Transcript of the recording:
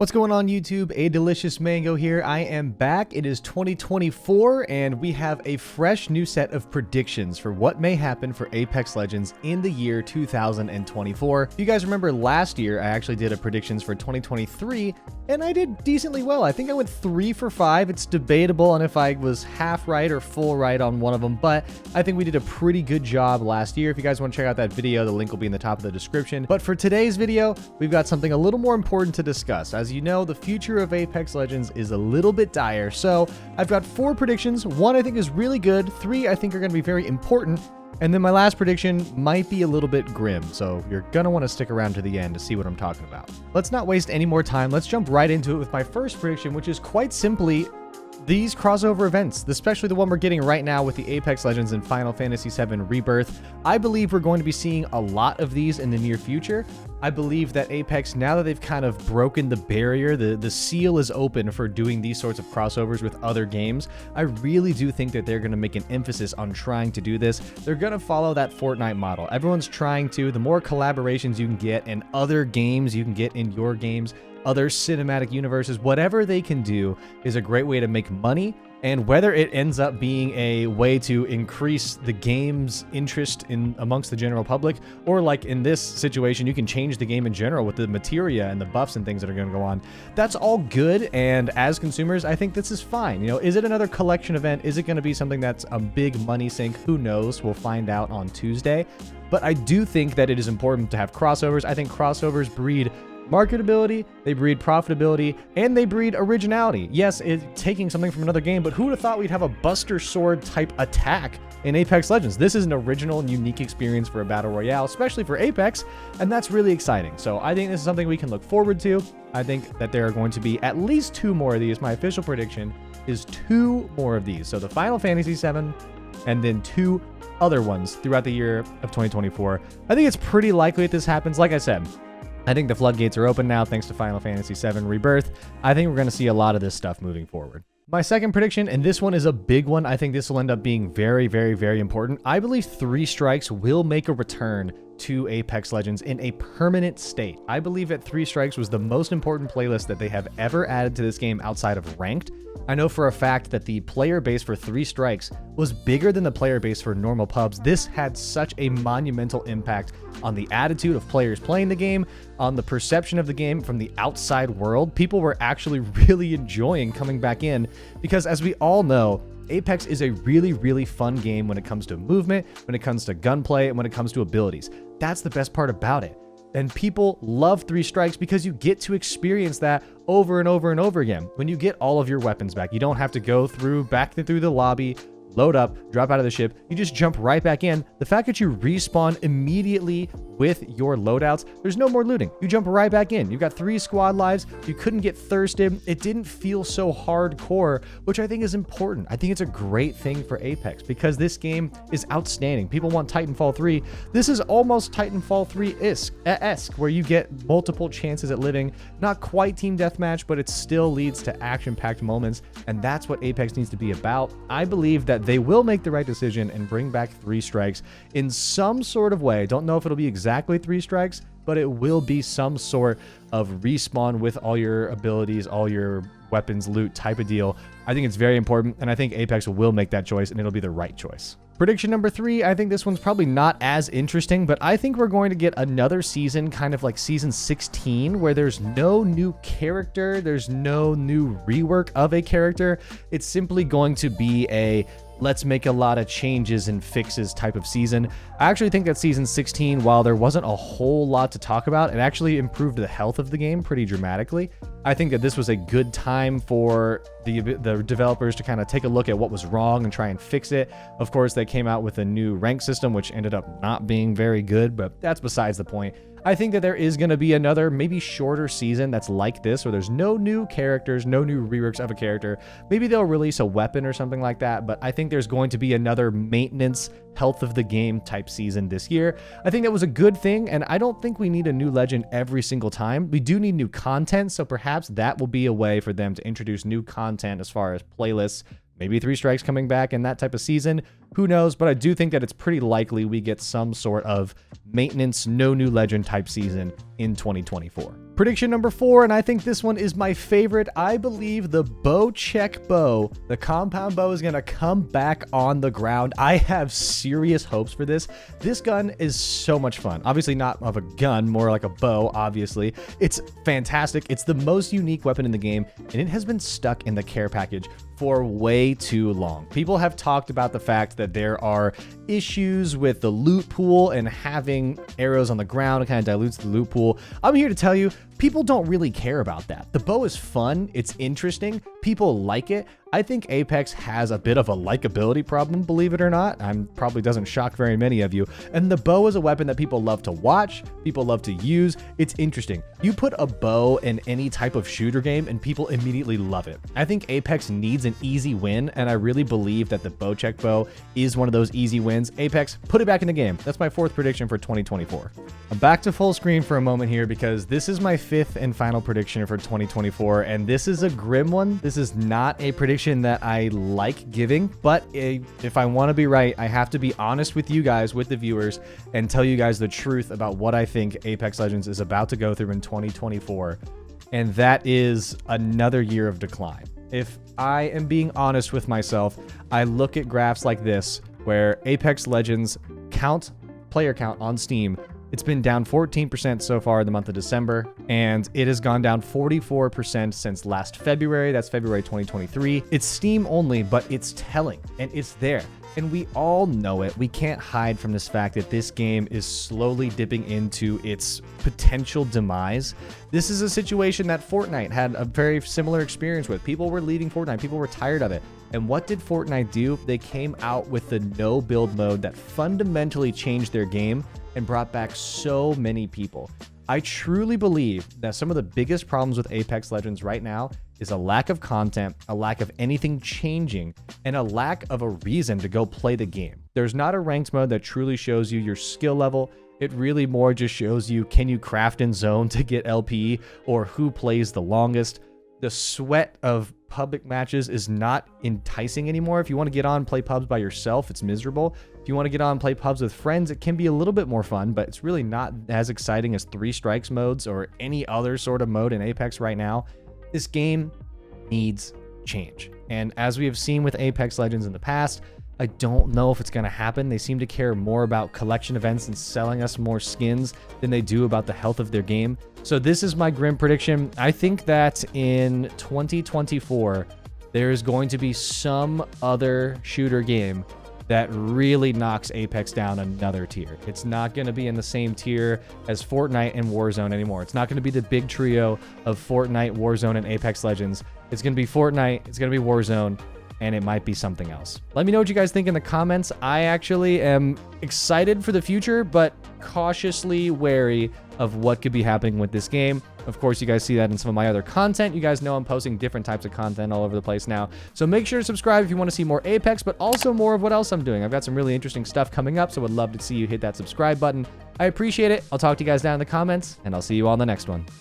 What's going on YouTube? A Delicious Mango here. I am back. It is 2024 and we have a fresh new set of predictions for what may happen for Apex Legends in the year 2024. If you guys remember last year, I actually did a predictions for 2023 and I did decently well. I think I went 3 for 5. It's debatable on if I was half right or full right on one of them, but I think we did a pretty good job last year. If you guys want to check out that video, the link will be in the top of the description. But for today's video, we've got something a little more important to discuss. As you know, the future of Apex Legends is a little bit dire, so I've got 4 predictions. 1 I think is really good, 3 I think are going to be very important, and then my last prediction might be a little bit grim, so you're going to want to stick around to the end to see what I'm talking about. Let's not waste any more time. Let's jump right into it with my first prediction, which is quite simply these crossover events, especially the one we're getting right now with the Apex Legends and Final Fantasy VII Rebirth. I believe we're going to be seeing a lot of these in the near future. I believe that Apex, now that they've kind of broken the barrier, the seal is open for doing these sorts of crossovers with other games. I really do think that they're going to make an emphasis on trying to do this. They're going to follow that Fortnite model. Everyone's trying to. The more collaborations you can get and other games you can get in your games, other cinematic universes, whatever they can do is a great way to make money. And whether it ends up being a way to increase the game's interest in amongst the general public, or like in this situation, you can change the game in general with the materia and the buffs and things that are going to go on. That's all good. And as consumers, I think this is fine. You know, is it another collection event? Is it going to be something that's a big money sink? Who knows? We'll find out on Tuesday. But I do think that it is important to have crossovers. I think crossovers breed marketability, they breed profitability, and they breed originality. Yes, it's taking something from another game, but who would have thought we'd have a Buster Sword type attack in Apex Legends? This is an original and unique experience for a battle royale, especially for Apex, and that's really exciting. So I think this is something we can look forward to. I think that there are going to be at least 2 more of these. My official prediction is 2 more of these. So the Final Fantasy VII and then 2 other ones throughout the year of 2024. I think it's pretty likely that this happens. Like I said, I think the floodgates are open now thanks to Final Fantasy VII Rebirth. I think we're going to see a lot of this stuff moving forward. My second prediction, and this one is a big one, I think this will end up being very, very, very important. I believe 3 Strikes will make a return to Apex Legends in a permanent state. I believe that 3 Strikes was the most important playlist that they have ever added to this game outside of Ranked. I know for a fact that the player base for 3 Strikes was bigger than the player base for normal pubs. This had such a monumental impact on the attitude of players playing the game, on the perception of the game from the outside world. People were actually really enjoying coming back in because, as we all know, Apex is a really, really fun game when it comes to movement, when it comes to gunplay, and when it comes to abilities. That's the best part about it. And people love 3 Strikes because you get to experience that over and over and over again. When you get all of your weapons back, you don't have to go back through the lobby, load up, drop out of the ship. You just jump right back in. The fact that you respawn immediately with your loadouts, there's no more looting. You jump right back in. You've got 3 squad lives. You couldn't get thirsted. It didn't feel so hardcore, which I think is important. I think it's a great thing for Apex because this game is outstanding. People want Titanfall 3. This is almost Titanfall 3-esque, where you get multiple chances at living. Not quite team deathmatch, but it still leads to action-packed moments, and that's what Apex needs to be about. I believe that they will make the right decision and bring back 3 Strikes in some sort of way. Don't know if it'll be exactly 3 Strikes, but it will be some sort of respawn with all your abilities, all your weapons, loot type of deal. I think it's very important, and I think Apex will make that choice, and it'll be the right choice. Prediction number 3, I think this one's probably not as interesting, but I think we're going to get another season, kind of like season 16, where there's no new character, there's no new rework of a character. It's simply going to be a let's make a lot of changes and fixes type of season. I actually think that season 16, while there wasn't a whole lot to talk about, it actually improved the health of the game pretty dramatically. I think that this was a good time for the developers to kind of take a look at what was wrong and try and fix it. Of course, they came out with a new rank system, which ended up not being very good, but that's besides the point. I think that there is going to be another maybe shorter season that's like this, where there's no new characters, no new reworks of a character. Maybe they'll release a weapon or something like that, but I think there's going to be another maintenance, health of the game type season this year. I think that was a good thing, and I don't think we need a new legend every single time. We do need new content, so perhaps that will be a way for them to introduce new content as far as playlists. Maybe 3 Strikes coming back in that type of season. Who knows? But I do think that it's pretty likely we get some sort of maintenance, no new legend type season in 2024. Prediction number 4, and I think this one is my favorite. I believe the Bocek bow, the compound bow, is going to come back on the ground. I have serious hopes for this. This gun is so much fun. Obviously not of a gun, more like a bow, obviously. It's fantastic. It's the most unique weapon in the game, and it has been stuck in the care package for way too long. People have talked about the fact that there are issues with the loot pool, and having arrows on the ground kind of dilutes the loot pool. I'm here to tell you, people don't really care about that. The bow is fun. It's interesting. People like it. I think Apex has a bit of a likability problem, believe it or not. Probably doesn't shock very many of you. And the bow is a weapon that people love to watch, people love to use. It's interesting. You put a bow in any type of shooter game and people immediately love it. I think Apex needs an easy win, and I really believe that the Bocek bow is one of those easy wins. Apex, put it back in the game. That's my 4th prediction for 2024. I'm back to full screen for a moment here because this is my 5th and final prediction for 2024, and this is a grim one. This is not a prediction that I like giving, but if I want to be right, I have to be honest with you guys, with the viewers, and tell you guys the truth about what I think Apex Legends is about to go through in 2024, and that is another year of decline. If I am being honest with myself, I look at graphs like this, where Apex Legends player count on Steam, it's been down 14% so far in the month of December, and it has gone down 44% since last February. That's February 2023. It's Steam only, but it's telling, and it's there. And we all know it. We can't hide from this fact that this game is slowly dipping into its potential demise. This is a situation that Fortnite had a very similar experience with. People were leaving Fortnite. People were tired of it. And what did Fortnite do? They came out with the no build mode that fundamentally changed their game and brought back so many people. I truly believe that some of the biggest problems with Apex Legends right now is a lack of content, a lack of anything changing, and a lack of a reason to go play the game. There's not a ranked mode that truly shows you your skill level. It really more just shows you, can you craft in zone to get LP, or who plays the longest. The sweat of public matches is not enticing anymore. If you want to get on, play pubs by yourself, it's miserable. If you want to get on, play pubs with friends, it can be a little bit more fun, but it's really not as exciting as 3 strikes modes or any other sort of mode in Apex right now. This game needs change. And as we have seen with Apex Legends in the past, I don't know if it's going to happen. They seem to care more about collection events and selling us more skins than they do about the health of their game. So this is my grim prediction. I think that in 2024, there is going to be some other shooter game that really knocks Apex down another tier. It's not going to be in the same tier as Fortnite and Warzone anymore. It's not going to be the big trio of Fortnite, Warzone, and Apex Legends. It's going to be Fortnite, it's going to be Warzone, and it might be something else. Let me know what you guys think in the comments. I actually am excited for the future, but cautiously wary of what could be happening with this game. Of course, you guys see that in some of my other content. You guys know I'm posting different types of content all over the place now. So make sure to subscribe if you want to see more Apex, but also more of what else I'm doing. I've got some really interesting stuff coming up, so would love to see you hit that subscribe button. I appreciate it. I'll talk to you guys down in the comments, and I'll see you all in the next one.